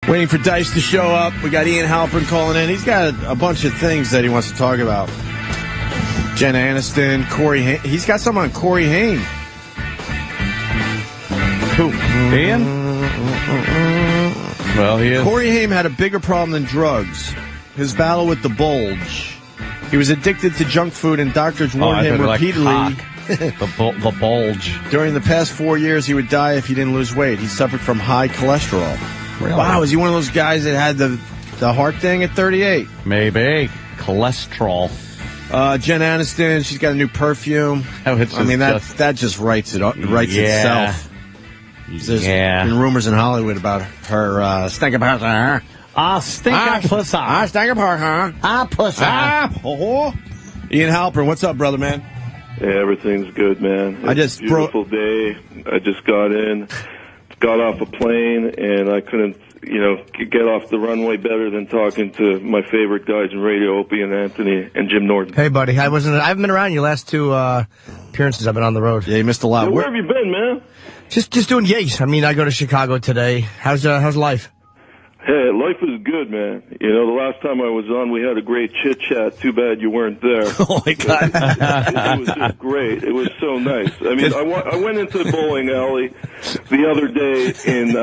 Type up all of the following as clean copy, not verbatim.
Waiting for Dice to show up. We got Ian Halperin calling in. He's got a bunch of things that he wants to talk about. Jen Aniston, Corey Haim. He's got some on Corey Haim. Who? Ian? Well, he is. Corey Haim had a bigger problem than drugs. His battle with the bulge. He was addicted to junk food, and doctors warned him repeatedly. The bulge. During the past 4 years, he would die if he didn't lose weight. He suffered from high cholesterol. Really? Wow, is he one of those guys that had the heart thing at 38? Maybe. Cholesterol. Jen Aniston, she's got a new perfume. That just writes itself. There's been rumors in Hollywood about her stinking pussy. Stinking pussy. Stinking pussy. Pussy. Ian Halperin, what's up, brother, man? Yeah, everything's good, man. It's a beautiful day. I just got off a plane, and I couldn't, get off the runway better than talking to my favorite guys in radio, Opie and Anthony and Jim Norton. Hey, buddy. I haven't been around your last two appearances. I've been on the road. Yeah, you missed a lot. So where have you been, man? Just doing gigs. I mean, I go to Chicago today. How's life? Hey, life is good, man. The last time I was on, we had a great chit-chat. Too bad you weren't there. Oh, my God. It was just great. It was so nice. I mean, I went into the bowling alley the other day in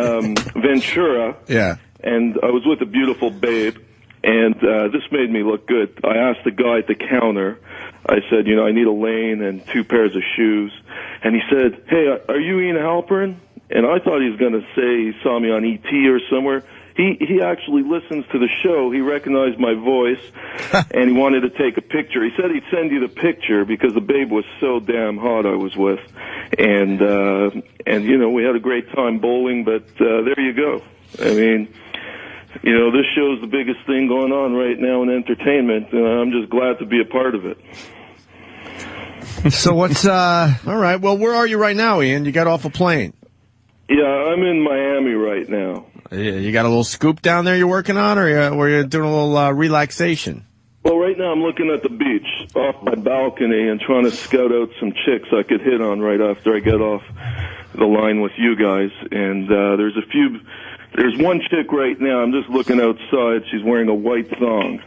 Ventura. Yeah. And I was with a beautiful babe, and this made me look good. I asked the guy at the counter, I said, I need a lane and 2 pairs of shoes. And he said, hey, are you Ian Halperin? And I thought he was going to say he saw me on E.T. or somewhere. He actually listens to the show. He recognized my voice, and he wanted to take a picture. He said he'd send you the picture because the babe was so damn hot I was with. And we had a great time bowling, but there you go. I mean, this show's the biggest thing going on right now in entertainment, and I'm just glad to be a part of it. So what's, all right, well, where are you right now, Ian? You got off a plane. Yeah, I'm in Miami right now. You got a little scoop down there you're working on, or you're doing a little relaxation? Well, right now I'm looking at the beach off my balcony and trying to scout out some chicks I could hit on right after I get off the line with you guys. And there's one chick right now. I'm just looking outside. She's wearing a white thong.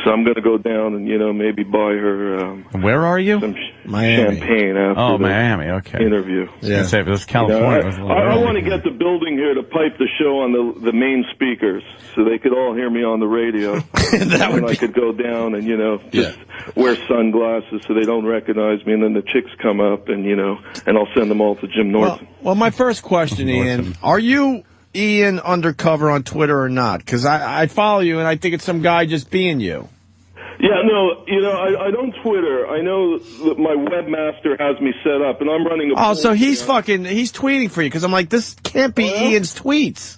So I'm going to go down and, maybe buy her Where are you? some Miami. champagne after the Miami, okay. interview. Yeah. Say, if it was California. I want to get the building here to pipe the show on the main speakers so they could all hear me on the radio. I could go down and, just wear sunglasses so they don't recognize me, and then the chicks come up and, and I'll send them all to Jim Norton. Well, my first question, Ian, are you Ian Undercover on Twitter or not? Because I follow you, and I think it's some guy just being you. Yeah, no, I don't Twitter. I know that my webmaster has me set up, and I'm running a poll. Oh, so he's tweeting for you, because I'm like, this can't be Ian's tweets.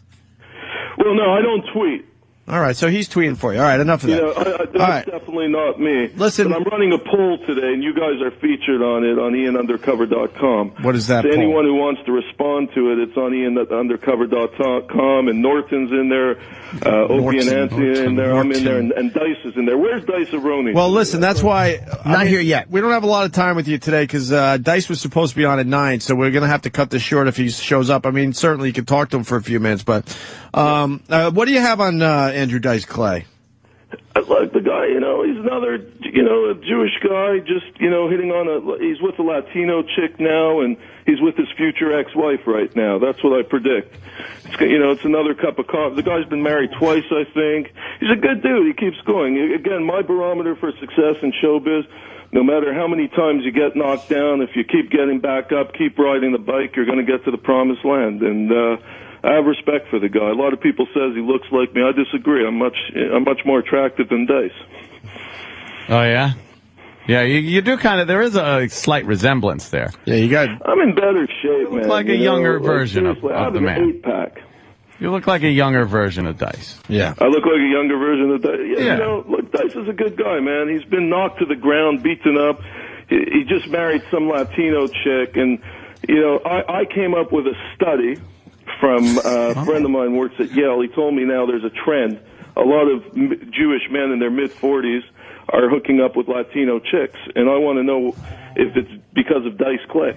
Well, no, I don't tweet. All right, so he's tweeting for you. All right, enough of that. That's definitely not me. Listen, but I'm running a poll today, and you guys are featured on it on IanUndercover.com. What is that so poll? Anyone who wants to respond to it, it's on IanUndercover.com, and Norton's in there, Opie and Anthony in there, I'm in there, and Dice is in there. Where's Dice Aroni? Well, listen, that's why... Not here yet. We don't have a lot of time with you today, because Dice was supposed to be on at 9, so we're going to have to cut this short if he shows up. I mean, certainly you can talk to him for a few minutes, but what do you have on Andrew Dice Clay? I like the guy, he's another, a Jewish guy, just, hitting on he's with a Latino chick now, and he's with his future ex-wife right now. That's what I predict. It's another cup of coffee. The guy's been married twice, I think. He's a good dude. He keeps going. Again, my barometer for success in showbiz, no matter how many times you get knocked down, if you keep getting back up, keep riding the bike, you're going to get to the promised land. And, I have respect for the guy. A lot of people says he looks like me. I disagree. I'm much more attractive than Dice. Oh, yeah? Yeah, you do kind of, there is a slight resemblance there. Yeah, I'm in better shape, man. You look like a younger version of the man. 8-pack. You look like a younger version of Dice. Yeah. I look like a younger version of Dice. Yeah. Look, Dice is a good guy, man. He's been knocked to the ground, beaten up. He just married some Latino chick, and, I came up with a study from a friend of mine works at Yale. He told me now there's a trend. A lot of Jewish men in their mid-40s are hooking up with Latino chicks, and I want to know if it's because of Dice Clay.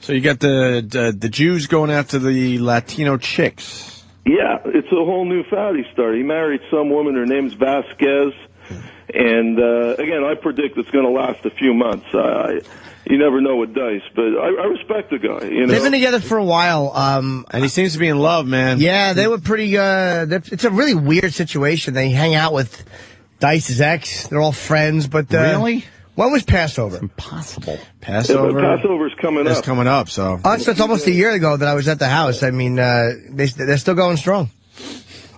So you got the Jews going after the Latino chicks. Yeah, it's a whole new fad he started. He married some woman, her name's Vasquez, and again, I predict it's going to last a few months. You never know with Dice, but I respect the guy. You know? They've been together for a while. And he seems to be in love, man. Yeah, they were pretty, it's a really weird situation. They hang out with Dice's ex. They're all friends, but... Really? When was Passover? Impossible. Passover? Yeah, Passover's coming up. It's coming up, so... Oh, so it's almost a year ago that I was at the house. I mean, they're still going strong.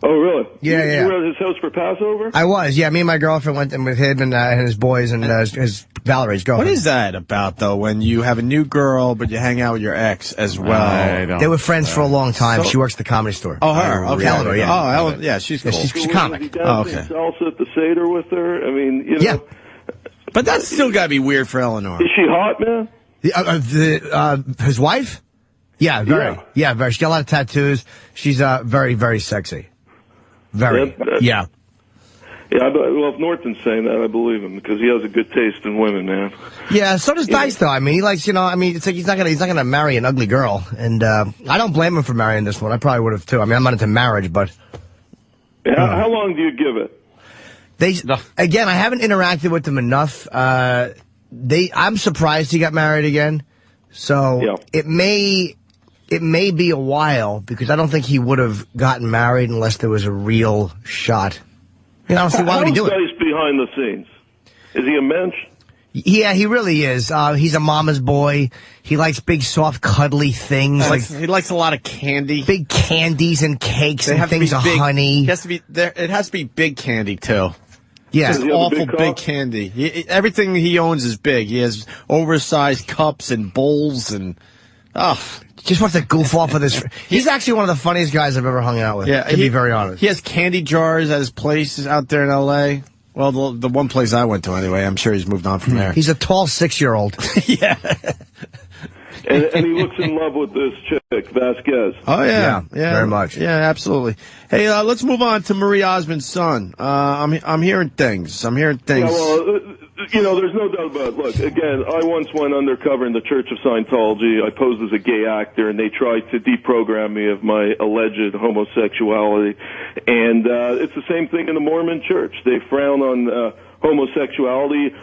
Oh, really? Yeah. You were at his house for Passover? I was, yeah. Me and my girlfriend went in with him and his boys and his Valerie's girlfriend. What is that about, though, when you have a new girl, but you hang out with your ex as well? They were friends for a long time. She works at the Comedy Store. Oh, her? Okay. Eleanor, yeah. Oh, Ellen, yeah, she's cool. She's a comic. Oh, okay. Salsa at the Seder with her? I mean, you know. Yeah. But that's still got to be weird for Eleanor. Is she hot, man? His wife? Yeah, very. Yeah, very. She's got a lot of tattoos. She's very, very sexy. Very. Yeah. Yeah, well, if Norton's saying that, I believe him because he has a good taste in women, man. Yeah, so does Dice, though. I mean, he likes, it's like he's not gonna marry an ugly girl, and I don't blame him for marrying this one. I probably would have too. I mean, I'm not into marriage, but how long do you give it? Again, I haven't interacted with them enough. I'm surprised he got married again. So it may be a while because I don't think he would have gotten married unless there was a real shot. I don't see why would he do it. How's Dice behind the scenes? Is he a mensch? Yeah, he really is. He's a mama's boy. He likes big, soft, cuddly things. He likes a lot of candy. Big candies and cakes and things of honey. It has to be big candy, too. Yeah. Just awful big candy. Everything he owns is big. He has oversized cups and bowls and... Just wants to goof off of this. He's actually one of the funniest guys I've ever hung out with, to be very honest. He has candy jars at his places out there in L.A. Well, the one place I went to anyway. I'm sure he's moved on from there. He's a tall 6-year-old. Yeah. And he looks in love with this chick, Vasquez. Oh, yeah. Very much. Yeah, absolutely. Hey, let's move on to Marie Osmond's son. I'm hearing things. Yeah, well, there's no doubt about it. Look, again, I once went undercover in the Church of Scientology. I posed as a gay actor, and they tried to deprogram me of my alleged homosexuality. And it's the same thing in the Mormon Church. They frown on homosexuality.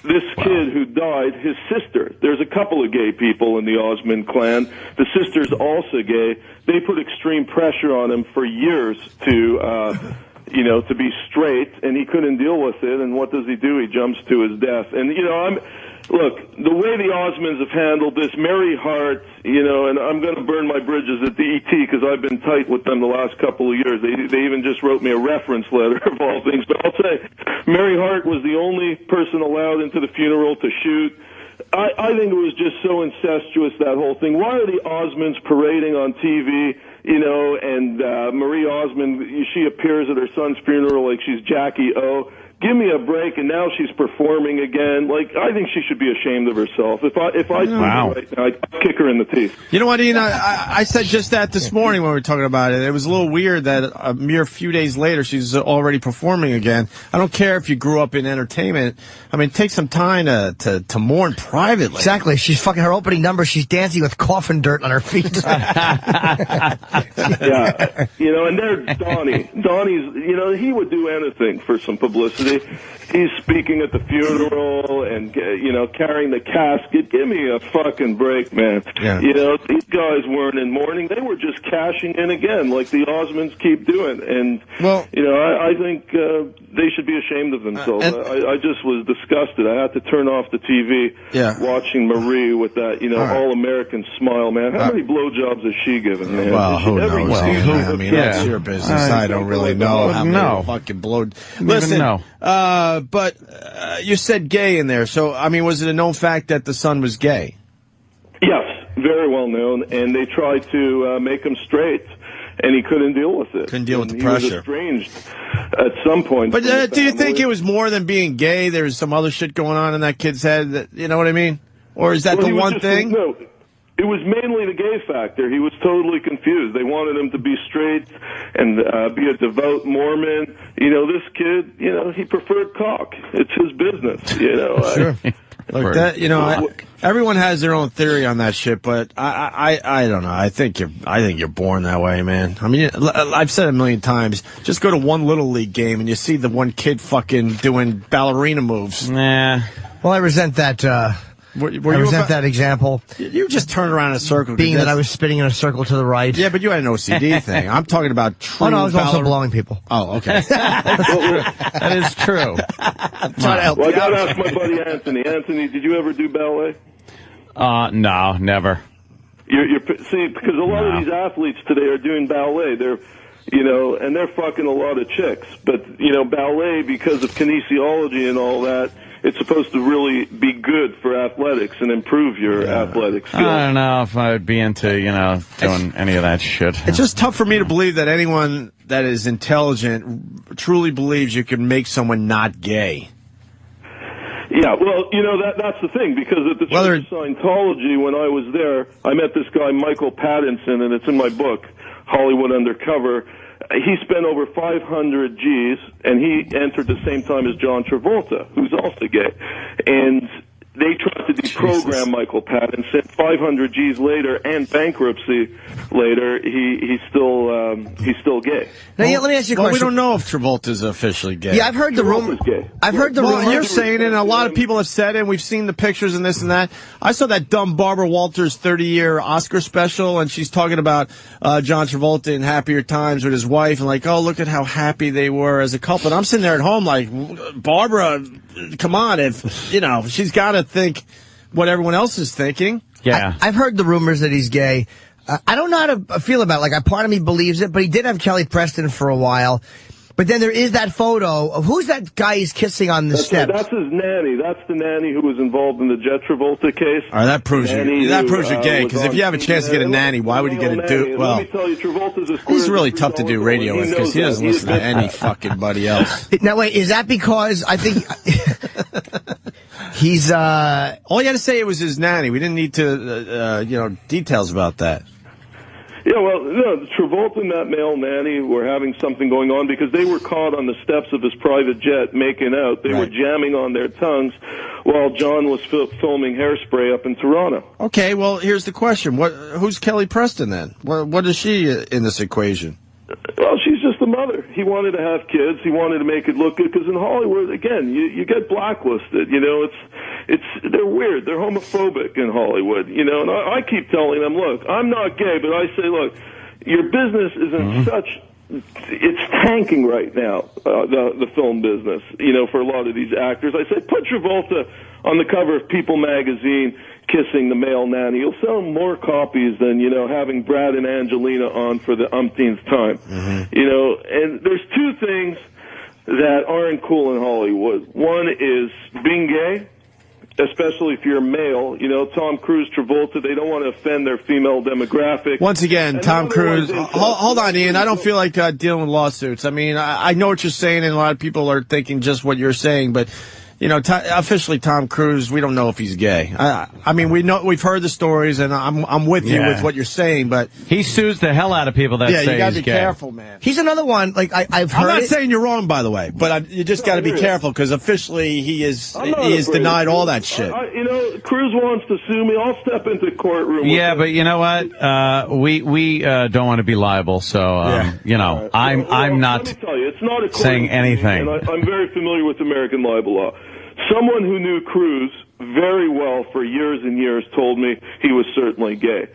This kid who died, his sister, there's a couple of gay people in the Osmond clan. The sister's also gay. They put extreme pressure on him for years to be straight, and he couldn't deal with it. And what does he do? He jumps to his death. And, look, the way the Osmonds have handled this, Mary Hart, and I'm going to burn my bridges at the ET because I've been tight with them the last couple of years. They even just wrote me a reference letter of all things. But I'll say, Mary Hart was the only person allowed into the funeral to shoot. I think it was just so incestuous, that whole thing. Why are the Osmonds parading on TV, and Marie Osmond, she appears at her son's funeral like she's Jackie O. Give me a break, and now she's performing again. Like, I think she should be ashamed of herself. If I right now, I'd kick her in the teeth. You know what, Ian? I said just that this morning when we were talking about it. It was a little weird that a mere few days later she's already performing again. I don't care if you grew up in entertainment. I mean, take some time to mourn privately. Exactly. She's fucking her opening number. She's dancing with coffin dirt on her feet. Yeah. And there's Donnie. Donnie's, he would do anything for some publicity. He's speaking at the funeral and, carrying the casket. Give me a fucking break, man. Yeah. These guys weren't in mourning. They were just cashing in again, like the Osmonds keep doing. And, I think they should be ashamed of themselves. I just was disgusted. I had to turn off the TV watching Marie with that, all-American smile, man. How many blowjobs has she given, man? Well, who knows? I mean, that's your business. I don't really know how many fucking Listen, but you said gay in there. So, I mean, was it a known fact that the son was gay? Yes, very well known. And they tried to make him straight, and he couldn't deal with it. Couldn't deal with the pressure. He was estranged at some point. But do you think it was more than being gay? There's some other shit going on in that kid's head. You know what I mean? Or is that the one thing? No. It was mainly the gay factor. He was totally confused. They wanted him to be straight and be a devout Mormon. This kid, he preferred cock. It's his business, Sure. Look, that, Everyone has their own theory on that shit, but I don't know. I think you're born that way, man. I mean, I've said it a million times. Just go to one Little League game and you see the one kid fucking doing ballerina moves. Nah. Well, I resent that. I resent that example. You just turn around in a circle. Being that I was spinning in a circle to the right. Yeah, but you had an OCD thing. I'm talking about true. Oh, no, I was also blowing people. Oh, okay. That is true. I'm trying to help well, you I got to out. ask my buddy Anthony. Anthony, did you ever do ballet? No, never. See, because a lot of these athletes today are doing ballet. They're, and they're fucking a lot of chicks. But, ballet, because of kinesiology and all that, it's supposed to really be good for athletics and improve your athletic skills. I don't know if I would be into, doing any of that shit. It's just tough for me to believe that anyone that is intelligent truly believes you can make someone not gay. Yeah, well, that's the thing, because at the Church of Scientology, when I was there, I met this guy, Michael Pattinson, and it's in my book, Hollywood Undercover. He spent over 500 G's, and he entered the same time as John Travolta, who's also gay. And they tried to deprogram Michael Pattinson. 500 G's later, and bankruptcy later, he's still gay. Now, let me ask you a question. We don't know if Travolta's officially gay. Yeah, I've heard the rumor. I've heard the rumor. You're saying it, and a lot of people have said it, and we've seen the pictures and this and that. I saw that dumb Barbara Walters 30-year Oscar special, and she's talking about John Travolta in Happier Times with his wife, and like, oh, look at how happy they were as a couple. And I'm sitting there at home like, Barbara, come on, she's got to think what everyone else is thinking. Yeah. I've heard the rumors that he's gay. I don't know how to feel about it. Like, part of me believes it, but he did have Kelly Preston for a while. But then there is that photo of who's that guy he's kissing on the steps? That's his nanny. That's the nanny who was involved in the Jet Travolta case. All right, that proves you're gay, because if you have a chance to get a nanny, why would you get a dude? Well, let me tell you, Travolta's a he's really tough to do radio with, because he doesn't listen to any fucking buddy else. Now, wait, is that because I think he's all you had to say it was his nanny. We didn't need to, details about that. Yeah, well, Travolta and that male nanny were having something going on because they were caught on the steps of his private jet making out. They were jamming on their tongues while John was filming Hairspray up in Toronto. Okay, well, here's the question. Who's Kelly Preston then? What is she in this equation? Well, she's just the mother. He wanted to have kids. He wanted to make it look good because in Hollywood, again, you get blacklisted. They're weird. They're homophobic in Hollywood. And I keep telling them, look, I'm not gay, but I say, look, your business is in it's tanking right now, the film business, for a lot of these actors. I say, put Travolta on the cover of People magazine kissing the male nanny. You'll sell more copies than, having Brad and Angelina on for the umpteenth time. And there's two things that aren't cool in Hollywood. One is being gay, especially if you're male. Tom Cruise, Travolta, they don't want to offend their female demographic. Once again, Tom Cruise. Hold on, Ian. I don't feel like dealing with lawsuits. I mean, I know what you're saying, and a lot of people are thinking just what you're saying, but officially Tom Cruise, we don't know if he's gay. I mean, we've heard the stories, and I'm with you with what you're saying, but he sues the hell out of people that say he's gay. Yeah, you gotta be careful, man. He's another one, like, I've heard I'm not saying you're wrong, by the way, but you just gotta be careful, because officially he is denied all that shit. Cruise wants to sue me. I'll step into courtroom. Yeah, but you know what? We don't want to be liable, so, I'm not, let me tell you, it's not saying anything. And I'm very familiar with American libel law. Someone who knew Cruise very well for years and years told me he was certainly gay.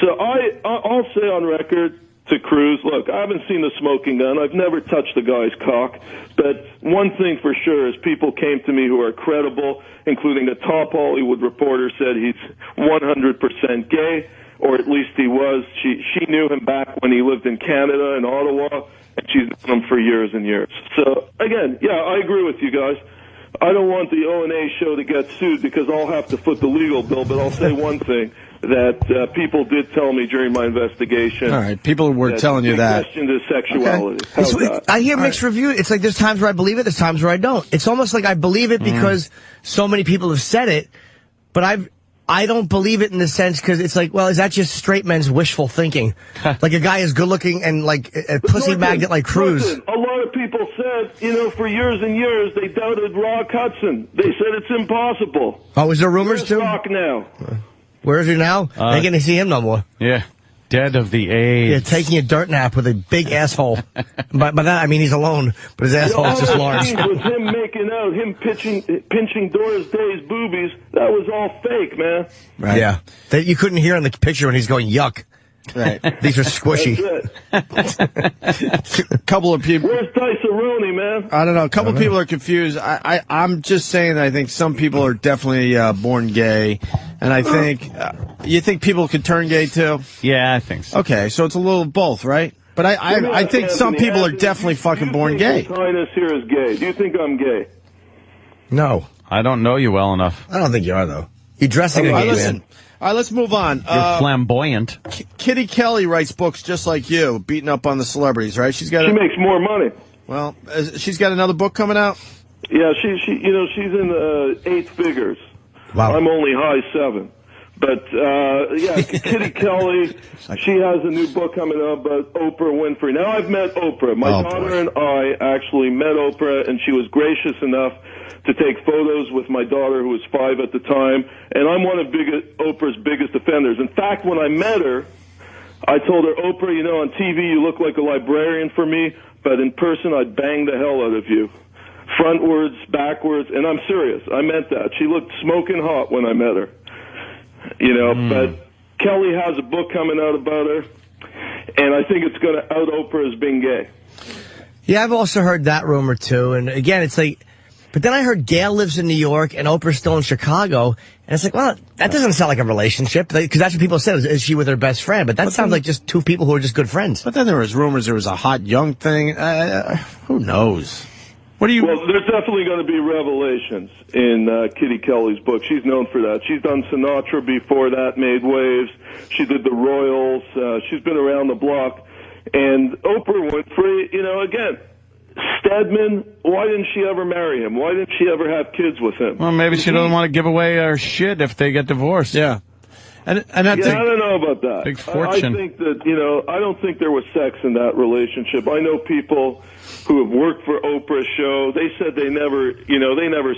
So I'll say on record to Cruise, look, I haven't seen the smoking gun. I've never touched the guy's cock. But one thing for sure is people came to me who are credible, including a top Hollywood reporter said he's 100% gay, or at least he was. She knew him back when he lived in Canada, in Ottawa, and she's known him for years and years. So, again, yeah, I agree with you guys. I don't want the O&A show to get sued because I'll have to foot the legal bill, but I'll say one thing, that people did tell me during my investigation. All right, people were telling you that. Questioned his sexuality. Okay. I hear mixed review. It's like there's times where I believe it, there's times where I don't. It's almost like I believe it because so many people have said it, but I don't believe it in the sense because it's like, well, is that just straight men's wishful thinking? Like a guy is good looking and like a pussy magnet like Cruise. Listen, a lot of people people said, for years and years, they doubted Rock Hudson. They said it's impossible. Oh, is there rumors Where's too? Rock now? Where is he now? Ain't gonna see him no more. Yeah. Dead of the AIDS. Yeah, taking a dirt nap with a big asshole. By that, I mean he's alone, but his asshole is just large. With him making out, him pinching Doris Day's boobies, that was all fake, man. Right. Yeah. That you couldn't hear in the picture when he's going, yuck. Right. These are squishy. Couple of people. Where's Dice-A-Roni, man? I don't know. A couple of people are confused. I'm just saying that I think some people are definitely born gay, and I think you think people can turn gay too. Yeah, I think so. Okay, so it's a little of both, right? But I think some people are definitely fucking born gay. His Highness here is gay. Do you think I'm gay? No. I don't know you well enough. I don't think you are, though. You're dressing like a gay man. All right, let's move on. You're flamboyant. Kitty Kelly writes books just like you, beating up on the celebrities, right? She makes more money. Well, she's got another book coming out? Yeah, she's in 8 figures. Wow. I'm only high 7. But, Kitty Kelly, she has a new book coming out about Oprah Winfrey. Now, I've met Oprah. My daughter and I actually met Oprah, and she was gracious enough to take photos with my daughter, who was 5 at the time, and I'm one of Oprah's biggest offenders. In fact, when I met her, I told her, Oprah, on TV you look like a librarian for me, but in person I'd bang the hell out of you. Frontwards, backwards, and I'm serious. I meant that. She looked smoking hot when I met her. But Kelly has a book coming out about her, and I think it's going to out Oprah as being gay. Yeah, I've also heard that rumor, too, and again, it's like... But then I heard Gail lives in New York and Oprah's still in Chicago. And it's like, well, that doesn't sound like a relationship. Because that's what people said. Is she with her best friend? But that sounds like just 2 people who are just good friends. But then there was rumors there was a hot young thing. Who knows? What do you... Well, there's definitely going to be revelations in Kitty Kelly's book. She's known for that. She's done Sinatra before that, made waves. She did the Royals. She's been around the block. And Oprah Winfrey, again... Stedman, why didn't she ever marry him? Why didn't she ever have kids with him? Well, maybe she doesn't want to give away her shit if they get divorced. Yeah. I don't know about that. Big fortune. I think that, I don't think there was sex in that relationship. I know people who have worked for Oprah's show. They said they never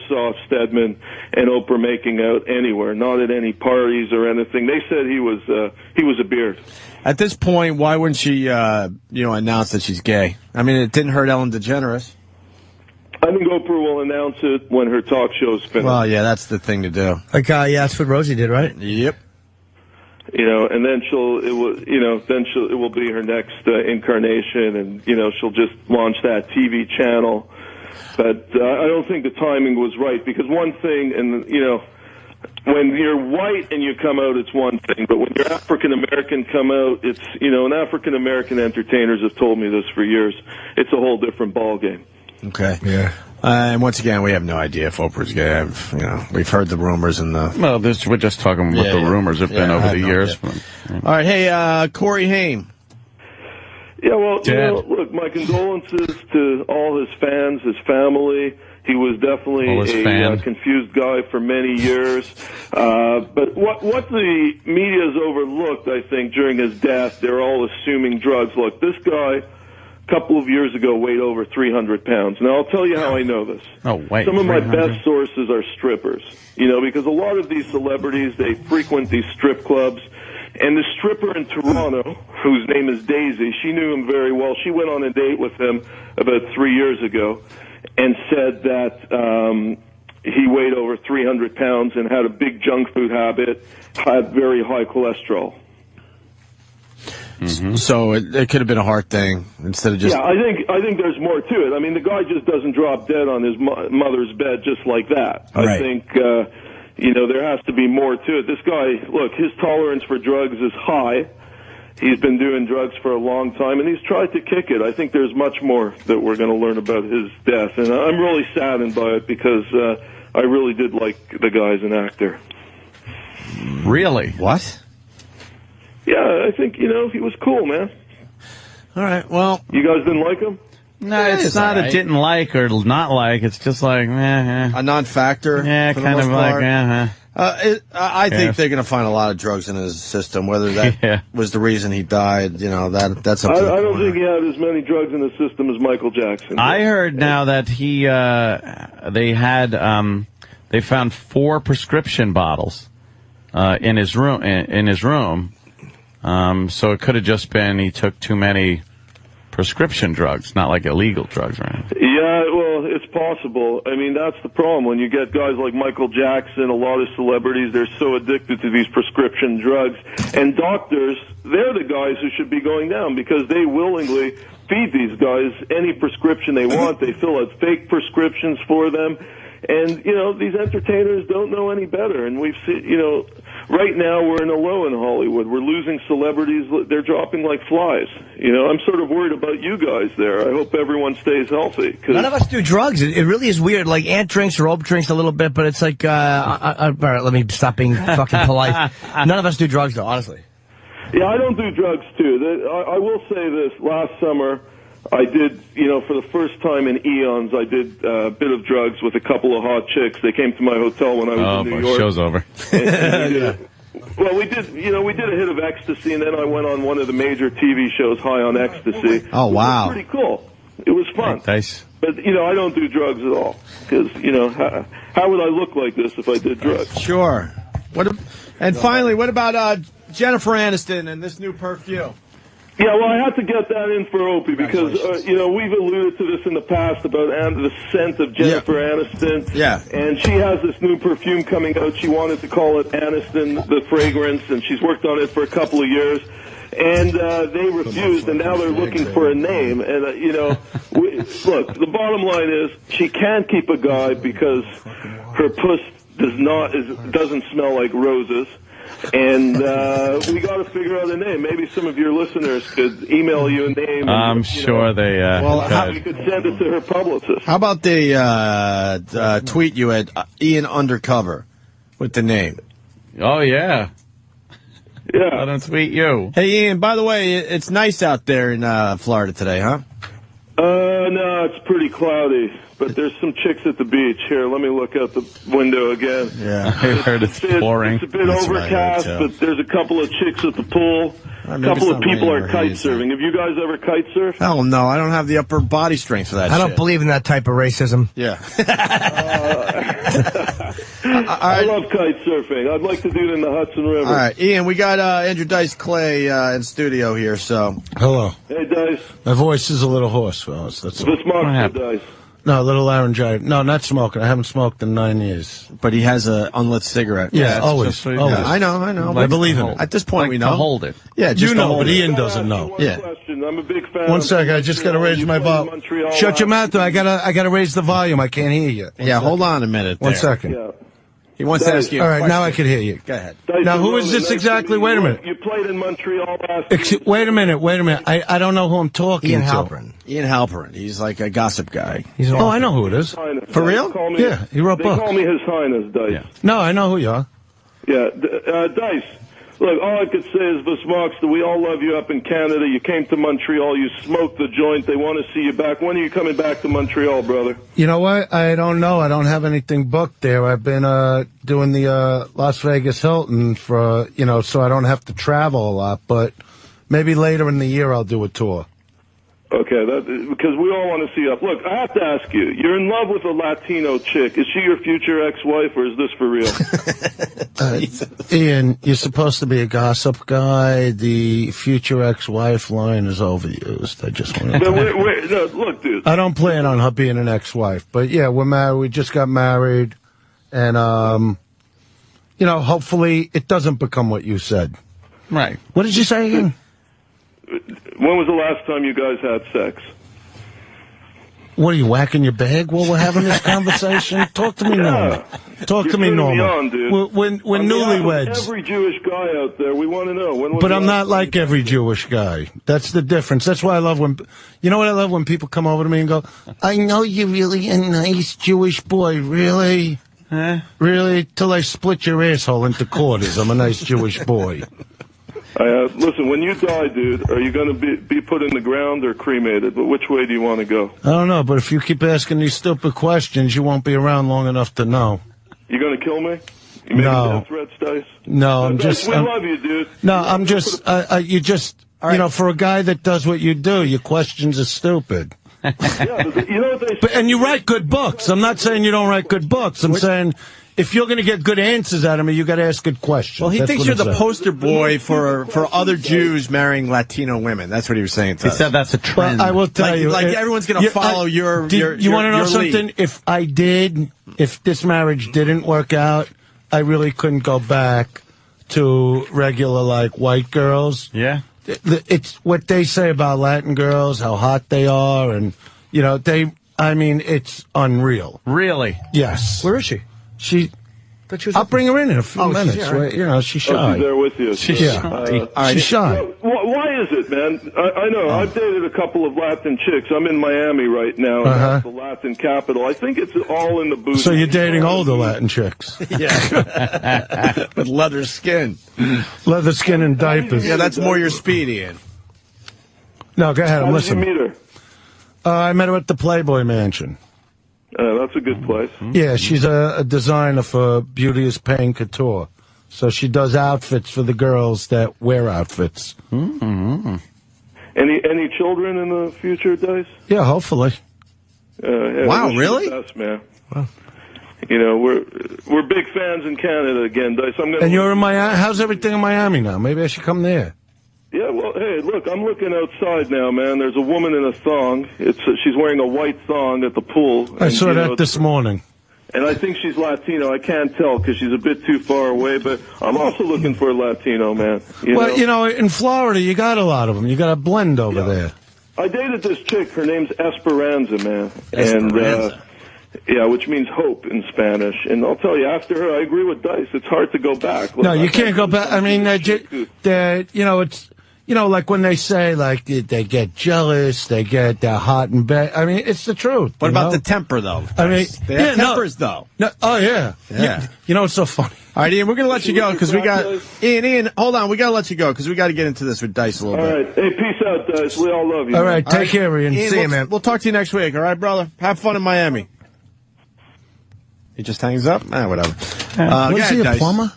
saw Stedman and Oprah making out anywhere, not at any parties or anything. They said he was a beard. At this point, why wouldn't she, announce that she's gay? I mean, it didn't hurt Ellen DeGeneres. I think Oprah will announce it when her talk show's finished. Well, yeah, that's the thing to do. Like, that's what Rosie did, right? Yep. And then it will be her next incarnation, and she'll just launch that TV channel. But I don't think the timing was right, because one thing, and when you're white and you come out, it's one thing, but when you're African American come out, it's and African American entertainers have told me this for years. It's a whole different ballgame. Okay. Yeah. And once again, we have no idea if Oprah's gay. We've heard the rumors and the... Well, we're just talking what the rumors have been over the years. All right, hey, Corey Haim. Yeah, well, look, my condolences to all his fans, his family. He was definitely a confused guy for many years. But what the media has overlooked, I think, during his death, they're all assuming drugs. Look, this guy... a couple of years ago weighed over 300 pounds. Now, I'll tell you how I know this. Oh, wait. Some of my best sources are strippers. Because a lot of these celebrities, they frequent these strip clubs. And the stripper in Toronto, whose name is Daisy, she knew him very well. She went on a date with him about 3 years ago and said that he weighed over 300 pounds and had a big junk food habit, had very high cholesterol. Mm-hmm. So it could have been a heart thing instead of just... Yeah, I think there's more to it. I mean, the guy just doesn't drop dead on his mother's bed just like that. Right. I think, there has to be more to it. This guy, look, his tolerance for drugs is high. He's been doing drugs for a long time, and he's tried to kick it. I think there's much more that we're going to learn about his death, and I'm really saddened by it because I really did like the guy as an actor. Really? What? Yeah, I think, he was cool, man. All right, well... You guys didn't like him? No, it's not a didn't like or not like. It's just like, a non-factor. Yeah, kind of like, I think they're going to find a lot of drugs in his system. Whether that was the reason he died, that's up to the I don't think he had as many drugs in the system as Michael Jackson. I heard now that they found 4 prescription bottles in his room. So it could have just been he took too many prescription drugs, not like illegal drugs, right? Yeah, well, it's possible. I mean, that's the problem. When you get guys like Michael Jackson, a lot of celebrities, they're so addicted to these prescription drugs. And doctors, they're the guys who should be going down because they willingly feed these guys any prescription they want. They fill out fake prescriptions for them. And, these entertainers don't know any better. And we've seen, right now we're in a low in Hollywood. We're losing celebrities. They're dropping like flies. I'm sort of worried about you guys there. I hope everyone stays healthy. None of us do drugs. It really is weird. Like, Ant drinks or Opie drinks a little bit, but it's like, all right, let me stop being fucking polite. None of us do drugs, though, honestly. Yeah, I don't do drugs, too. I will say this. Last summer, I did, for the first time in eons, I did a bit of drugs with a couple of hot chicks. They came to my hotel when I was in New York. Show's over. Well, we did a hit of ecstasy, and then I went on one of the major TV shows, High on Ecstasy. Oh, wow. It was pretty cool. It was fun. Nice. But, I don't do drugs at all. Because, how would I look like this if I did drugs? Sure. And finally, what about Jennifer Aniston and this new perfume? Yeah, well, I had to get that in for Opie because, we've alluded to this in the past about the scent of Jennifer Aniston. Yeah. And she has this new perfume coming out. She wanted to call it Aniston, the fragrance, and she's worked on it for a couple of years. And they refused, and now they're looking for a name. And, look, the bottom line is she can't keep a guy because her puss doesn't smell like roses. And we got to figure out a name. Maybe some of your listeners could email you a name. I'm sure they. We could send it to her publicist. How about they tweet you at Ian Undercover with the name? Oh yeah. Yeah. Let them tweet you. Hey Ian, by the way, it's nice out there in Florida today, huh? No, it's pretty cloudy. But there's some chicks at the beach. Here, let me look out the window again. Yeah, I heard it's pouring. It's a bit overcast, but there's a couple of chicks at the pool. A couple of people are kite surfing. Have you guys ever kite surfed? Hell no, I don't have the upper body strength for that I don't believe in that type of racism. Yeah. I love kite surfing. I'd like to do it in the Hudson River. All right, Ian, we got Andrew Dice Clay in studio here, so. Hello. Hey, Dice. My voice is a little hoarse, fellas. That's all. This marks the Dice. No, a little laryngitis. No, not smoking. I haven't smoked in 9 years. But he has an unlit cigarette. Yeah, always. Yeah, I know. I believe in it. At this point, we know. To hold it. Yeah, just you know, hold but it. Ian doesn't know. Yeah. I'm a big fan. One second, I just got to raise my volume. Shut your mouth, though. I gotta raise the volume. I can't hear you. Yeah, hold on a minute. One second. Yeah. He wants to ask you. All right, now I can hear you. Go ahead. Now, who is this exactly? Wait a minute. You played in Montreal last week. Wait a minute. I don't know who I'm talking Ian to. Halperin. Ian Halperin. He's like a gossip guy. Oh, I know who it is. For real? Yeah, he wrote books. They call me His Highness, Dice. Yeah. No, I know who you are. Yeah, Dice. Look, all I could say is, Vismox, we all love you up in Canada. You came to Montreal. You smoked the joint. They want to see you back. When are you coming back to Montreal, brother? You know what? I don't know. I don't have anything booked there. I've been doing the Las Vegas Hilton for, so I don't have to travel a lot. But maybe later in the year I'll do a tour. Okay, because we all want to see you up. Look, I have to ask you, you're in love with a Latino chick. Is she your future ex-wife, or is this for real? Ian, you're supposed to be a gossip guy. The future ex-wife line is overused. I just want to no, look, dude. I don't plan on her being an ex-wife. But, yeah, we're married. We just got married. And, hopefully it doesn't become what you said. Right. What did you say again? When was the last time you guys had sex? What, are you whacking your bag while we're having this conversation? Talk to me normal. Talk to me normal. We're newlyweds. Every Jewish guy out there, we want to know. But I'm not like every Jewish guy. That's the difference. That's why I love when... You know what I love? When people come over to me and go, I know you're really a nice Jewish boy. Really? Huh? Really? Till I split your asshole into quarters. I'm a nice Jewish boy. Listen, when you die, dude, are you going to be put in the ground or cremated? But which way do you want to go? I don't know, but if you keep asking these stupid questions, you won't be around long enough to know. You going to kill me? You making No. death threats, Dice? No, I'm Dice, just. we love you, dude. No, I'm just. You just. Right. You know, for a guy that does what you do, your questions are stupid. Yeah, but you know what they say? And you write good books. I'm not saying you don't write good books. I'm saying if you're going to get good answers out of me, you got to ask good questions. Well, he That's thinks what you're I'm the saying. poster boy for other Jews marrying Latino women. That's what he was saying to He us. said that's a trend. Well, I will tell you. Like everyone's going to follow your want to know your something? lead. If this marriage didn't work out, I really couldn't go back to regular, like, white girls. Yeah. It's what they say about Latin girls, how hot they are, and, you know, it's unreal. Really? Yes. Where is she? I'll bring her in a few minutes. She's here, right? You know, she's Oh, shy. she's there with you. She's Yeah. shy. She's shy. Why is it, man? I know. I've dated a couple of Latin chicks. I'm in Miami right now, and that's the Latin capital. I think it's all in the booty. So you're dating older Latin chicks. Yeah, with leather skin. Leather skin and diapers. Yeah, that's more your speed, Ian. No, go ahead. I'm How did you listening. meet her? I met her at the Playboy Mansion. That's a good place. Yeah, she's a designer for Beauty is Paying Couture. So she does outfits for the girls that wear outfits. Mm-hmm. Any children in the future, Dice? Yeah, hopefully. Yeah, Wow, wish you really? the best, man. Wow. You know, we're big fans in Canada again, Dice. And you're in Miami. How's everything in Miami now? Maybe I should come there. Yeah, well, hey, look, I'm looking outside now, man. There's a woman in a thong. She's wearing a white thong at the pool. I And, saw you that know, this morning. And I think she's Latino. I can't tell because she's a bit too far away, but I'm also looking for a Latino, man. You know, in Florida, you got a lot of them. You got a blend over there. I dated this chick. Her name's Esperanza, man. Esperanza. And, which means hope in Spanish. And I'll tell you, after her, I agree with Dice. It's hard to go back. Look, No, you can't go back. I mean, it's, you know, like when they say, like, they get jealous, they're hot in bed. I mean, it's the truth. What you about know? the temper, though? I mean, they have tempers, though. No, oh, yeah. Yeah. You know, it's so funny. All right, Ian, we're going to let you go because we got... Ian, hold on. We got to let you go because we got to get into this with Dice a little All bit. right. Hey, peace out, Dice. We all love you. All man. right, take care, Ian. Ian, See you, man. We'll talk to you next week, all right, brother? Have fun in Miami. He just hangs up? Whatever. What go is he, ahead, a Dice. plumber?